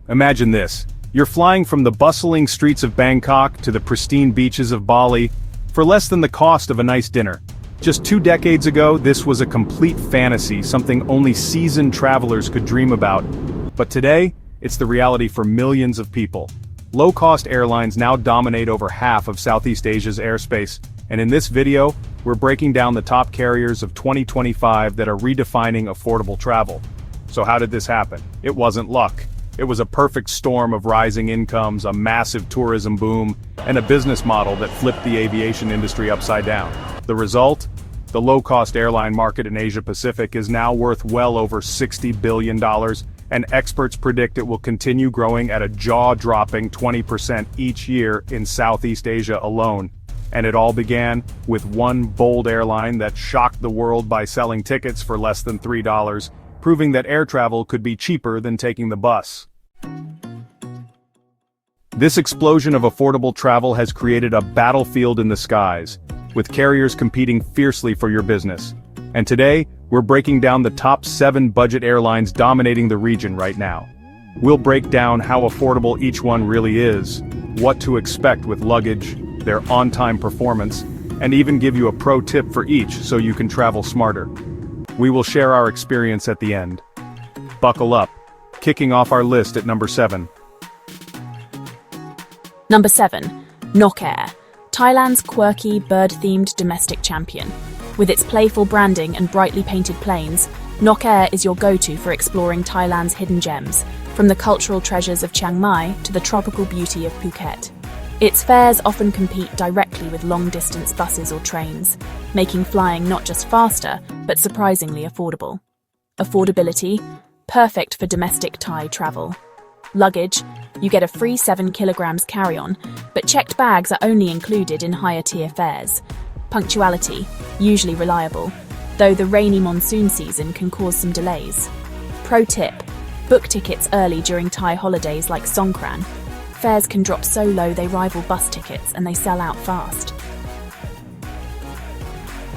Imagine this. You're flying from the bustling streets of Bangkok to the pristine beaches of Bali for less than the cost of a nice dinner. Just 2 decades ago, this was a complete fantasy, something only seasoned travelers could dream about. But today, it's the reality for millions of people. Low-cost airlines now dominate over half of Southeast Asia's airspace, and in this video, we're breaking down the top carriers of 2025 that are redefining affordable travel. So how did this happen? It wasn't luck. It was a perfect storm of rising incomes, a massive tourism boom, and a business model that flipped the aviation industry upside down. The result? The low-cost airline market in Asia-Pacific is now worth well over $60 billion, and experts predict it will continue growing at a jaw-dropping 20% each year in Southeast Asia alone. And it all began with one bold airline that shocked the world by selling tickets for less than $3, proving that air travel could be cheaper than taking the bus. This explosion of affordable travel has created a battlefield in the skies, with carriers competing fiercely for your business. And today, we're breaking down the top 7 budget airlines dominating the region right now. We'll break down how affordable each one really is, what to expect with luggage, their on-time performance, and even give you a pro tip for each so you can travel smarter. We will share our experience at the end. Buckle up. Kicking off our list at number 7. Number 7. Nok Air, Thailand's quirky, bird-themed domestic champion. With its playful branding and brightly painted planes, Nok Air is your go-to for exploring Thailand's hidden gems, from the cultural treasures of Chiang Mai to the tropical beauty of Phuket. Its fares often compete directly with long-distance buses or trains, making flying not just faster, but surprisingly affordable. Affordability, perfect for domestic Thai travel. Luggage, you get a free 7 kilograms carry-on, but checked bags are only included in higher-tier fares. Punctuality, usually reliable, though the rainy monsoon season can cause some delays. Pro tip, book tickets early during Thai holidays like Songkran. Fares can drop so low they rival bus tickets and they sell out fast.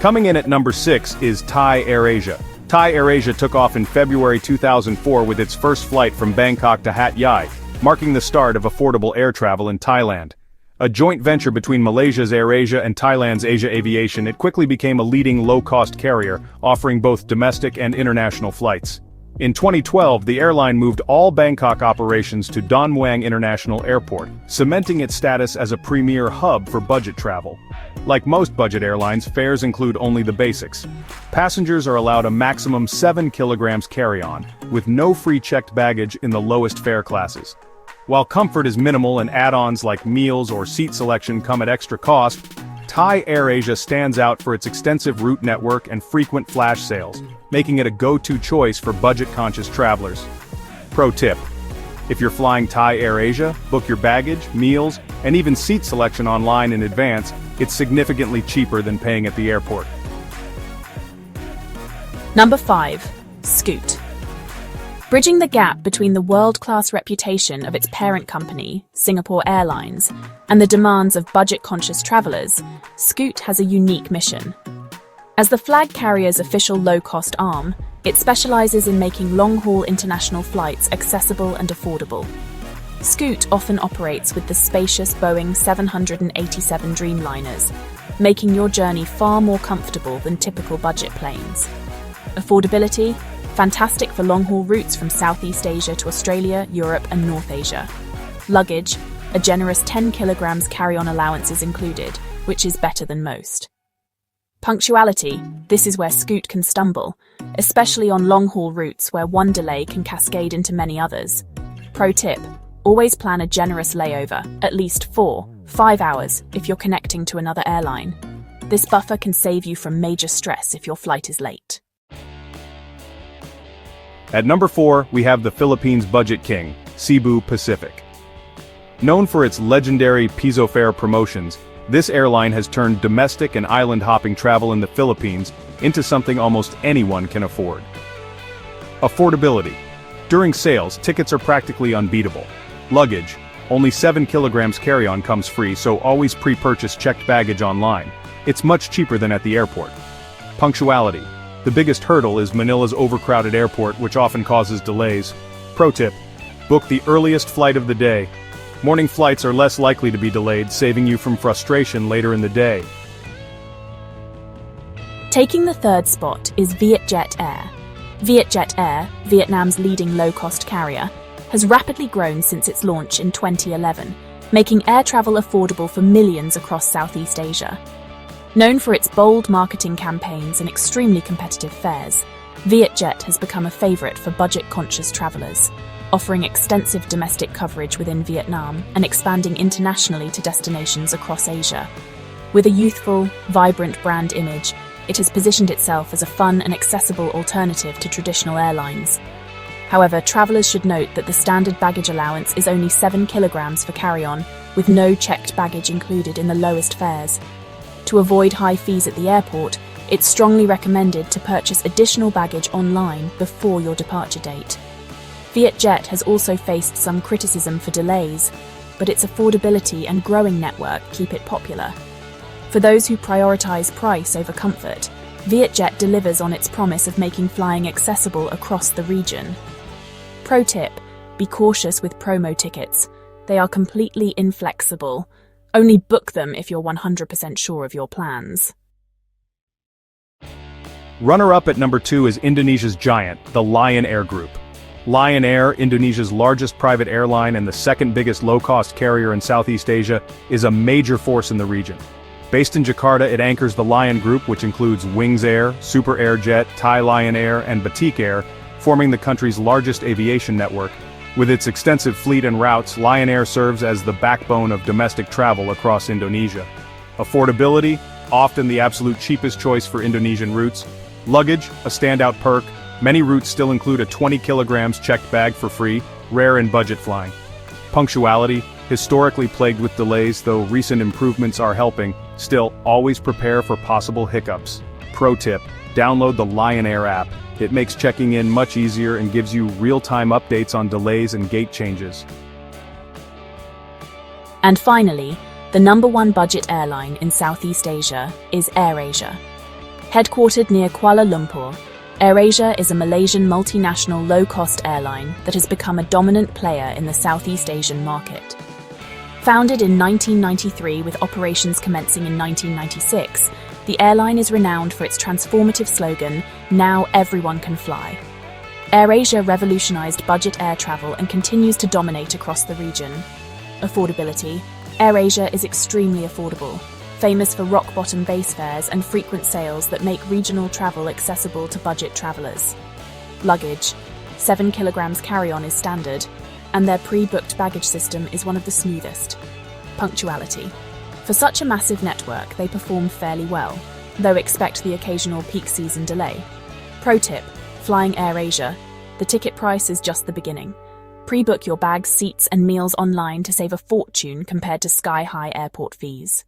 Coming in at number 6 is Thai AirAsia. Thai AirAsia took off in February 2004 with its first flight from Bangkok to Hat Yai, marking the start of affordable air travel in Thailand. A joint venture between Malaysia's AirAsia and Thailand's Asia Aviation, it quickly became a leading low-cost carrier, offering both domestic and international flights. In 2012, the airline moved all Bangkok operations to Don Mueang International Airport, cementing its status as a premier hub for budget travel. Like most budget airlines, fares include only the basics. Passengers are allowed a maximum 7 kilograms carry-on, with no free checked baggage in the lowest fare classes. While comfort is minimal and add-ons like meals or seat selection come at extra cost, Thai AirAsia stands out for its extensive route network and frequent flash sales, making it a go-to choice for budget-conscious travelers. Pro tip: if you're flying Thai AirAsia, book your baggage, meals, and even seat selection online in advance. It's significantly cheaper than paying at the airport. Number 5. Scoot. Bridging the gap between the world-class reputation of its parent company, Singapore Airlines, and the demands of budget-conscious travelers, Scoot has a unique mission. As the flag carrier's official low-cost arm, it specializes in making long-haul international flights accessible and affordable. Scoot often operates with the spacious Boeing 787 Dreamliners, making your journey far more comfortable than typical budget planes. Affordability, fantastic for long-haul routes from Southeast Asia to Australia, Europe, and North Asia. Luggage, a generous 10 kilograms carry-on allowance is included, which is better than most. Punctuality, this is where Scoot can stumble, especially on long-haul routes where one delay can cascade into many others. Pro tip, always plan a generous layover, at least 4-5 hours if you're connecting to another airline. This buffer can save you from major stress if your flight is late. At number 4, we have the Philippines budget king, Cebu Pacific. Known for its legendary piso fare promotions, this airline has turned domestic and island-hopping travel in the Philippines into something almost anyone can afford. Affordability. During sales, tickets are practically unbeatable. Luggage. Only 7 kilograms carry-on comes free, so always pre-purchase checked baggage online. It's much cheaper than at the airport. Punctuality. The biggest hurdle is Manila's overcrowded airport, which often causes delays. Pro tip: Book the earliest flight of the day. Morning flights are less likely to be delayed, saving you from frustration later in the day. Taking the third spot is VietJet Air. VietJet Air, Vietnam's leading low-cost carrier, has rapidly grown since its launch in 2011, making air travel affordable for millions across Southeast Asia. Known for its bold marketing campaigns and extremely competitive fares, VietJet has become a favorite for budget-conscious travelers, offering extensive domestic coverage within Vietnam and expanding internationally to destinations across Asia. With a youthful, vibrant brand image, it has positioned itself as a fun and accessible alternative to traditional airlines. However, travelers should note that the standard baggage allowance is only 7 kilograms for carry-on, with no checked baggage included in the lowest fares. To avoid high fees at the airport, it's strongly recommended to purchase additional baggage online before your departure date. VietJet has also faced some criticism for delays, but its affordability and growing network keep it popular. For those who prioritize price over comfort, VietJet delivers on its promise of making flying accessible across the region. Pro tip: be cautious with promo tickets. They are completely inflexible. Only book them if you're 100% sure of your plans. Runner-up at number 2 is Indonesia's giant, the Lion Air Group. Lion Air, Indonesia's largest private airline and the second biggest low-cost carrier in Southeast Asia, is a major force in the region. Based in Jakarta, it anchors the Lion Group, which includes Wings Air, Super Airjet, Thai Lion Air, and Batik Air, forming the country's largest aviation network. With its extensive fleet and routes, Lion Air serves as the backbone of domestic travel across Indonesia. Affordability, often the absolute cheapest choice for Indonesian routes. Luggage, a standout perk. Many routes still include a 20 kilograms checked bag for free, rare in budget flying. Punctuality, historically plagued with delays, though recent improvements are helping. Still, always prepare for possible hiccups. Pro tip: download the Lion Air app. It makes checking in much easier and gives you real-time updates on delays and gate changes. And finally, the number one budget airline in Southeast Asia is AirAsia. Headquartered near Kuala Lumpur, AirAsia is a Malaysian multinational low-cost airline that has become a dominant player in the Southeast Asian market. Founded in 1993 with operations commencing in 1996, the airline is renowned for its transformative slogan, "Now everyone can fly." AirAsia revolutionized budget air travel and continues to dominate across the region. Affordability: AirAsia is extremely affordable, famous for rock-bottom base fares and frequent sales that make regional travel accessible to budget travelers. Luggage: 7 kilograms carry-on is standard, and their pre-booked baggage system is one of the smoothest. Punctuality: for such a massive network, they perform fairly well, though expect the occasional peak season delay. Pro tip: flying AirAsia, the ticket price is just the beginning. Pre-book your bags, seats, and meals online to save a fortune compared to sky-high airport fees.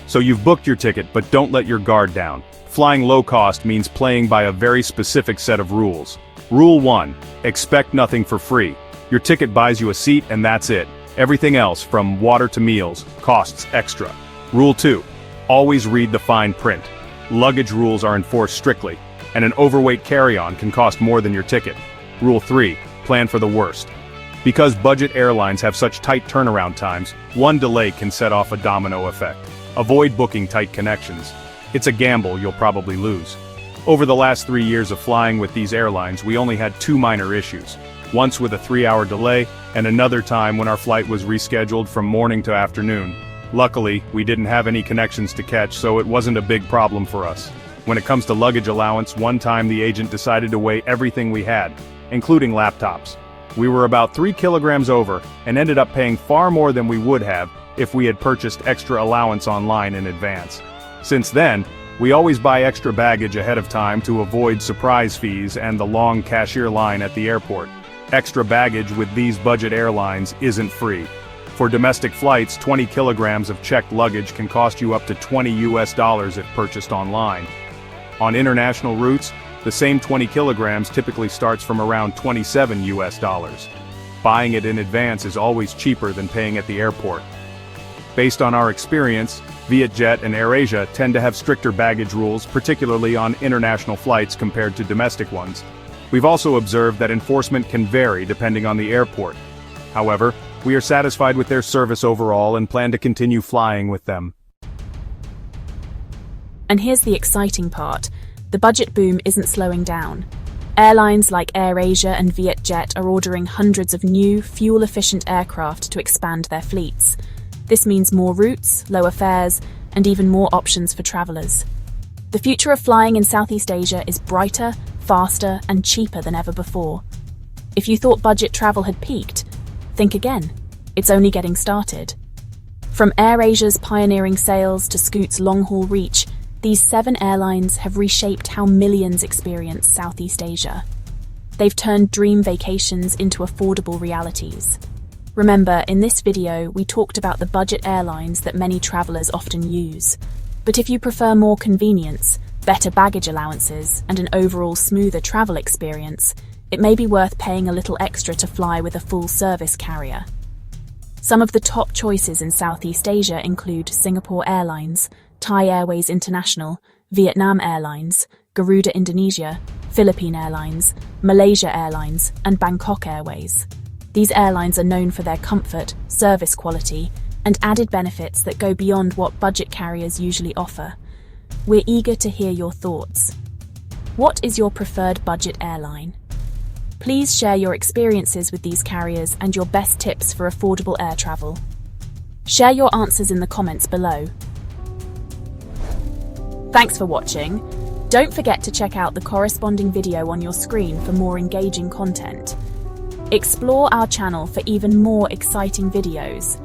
So you've booked your ticket, but don't let your guard down. Flying low cost means playing by a very specific set of rules. Rule 1: expect nothing for free. Your ticket buys you a seat and that's it. Everything else, from water to meals, costs extra. Rule 2: always read the fine print. Luggage rules are enforced strictly, and an overweight carry-on can cost more than your ticket. Rule 3: plan for the worst. Because budget airlines have such tight turnaround times, one delay can set off a domino effect. Avoid booking tight connections. It's a gamble you'll probably lose. Over the last 3 years of flying with these airlines, we only had 2 minor issues. Once with a 3-hour delay, and another time when our flight was rescheduled from morning to afternoon. Luckily, we didn't have any connections to catch, so it wasn't a big problem for us. When it comes to luggage allowance, one time the agent decided to weigh everything we had, including laptops. We were about 3 kilograms over, and ended up paying far more than we would have if we had purchased extra allowance online in advance. Since then, we always buy extra baggage ahead of time to avoid surprise fees and the long cashier line at the airport. Extra baggage with these budget airlines isn't free. For domestic flights, 20 kilograms of checked luggage can cost you up to $20 if purchased online. On international routes, the same 20 kilograms typically starts from around $27. Buying it in advance is always cheaper than paying at the airport. Based on our experience, VietJet and AirAsia tend to have stricter baggage rules, particularly on international flights compared to domestic ones. We've also observed that enforcement can vary depending on the airport. However, we are satisfied with their service overall and plan to continue flying with them. And here's the exciting part. The budget boom isn't slowing down. Airlines like AirAsia and VietJet are ordering hundreds of new, fuel-efficient aircraft to expand their fleets. This means more routes, lower fares, and even more options for travelers. The future of flying in Southeast Asia is brighter, faster, and cheaper than ever before. If you thought budget travel had peaked, think again. It's only getting started. From AirAsia's pioneering sails to Scoot's long-haul reach, these 7 airlines have reshaped how millions experience Southeast Asia. They've turned dream vacations into affordable realities. Remember, in this video, we talked about the budget airlines that many travelers often use. But if you prefer more convenience, better baggage allowances, and an overall smoother travel experience, it may be worth paying a little extra to fly with a full-service carrier. Some of the top choices in Southeast Asia include Singapore Airlines, Thai Airways International, Vietnam Airlines, Garuda Indonesia, Philippine Airlines, Malaysia Airlines, and Bangkok Airways. These airlines are known for their comfort, service quality, and added benefits that go beyond what budget carriers usually offer. We're eager to hear your thoughts. What is your preferred budget airline? Please share your experiences with these carriers and your best tips for affordable air travel. Share your answers in the comments below. Thanks for watching. Don't forget to check out the corresponding video on your screen for more engaging content. Explore our channel for even more exciting videos.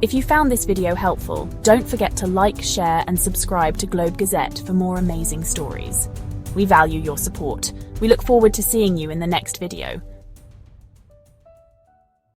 If you found this video helpful, don't forget to like, share, and subscribe to Globe Gazette for more amazing stories. We value your support. We look forward to seeing you in the next video.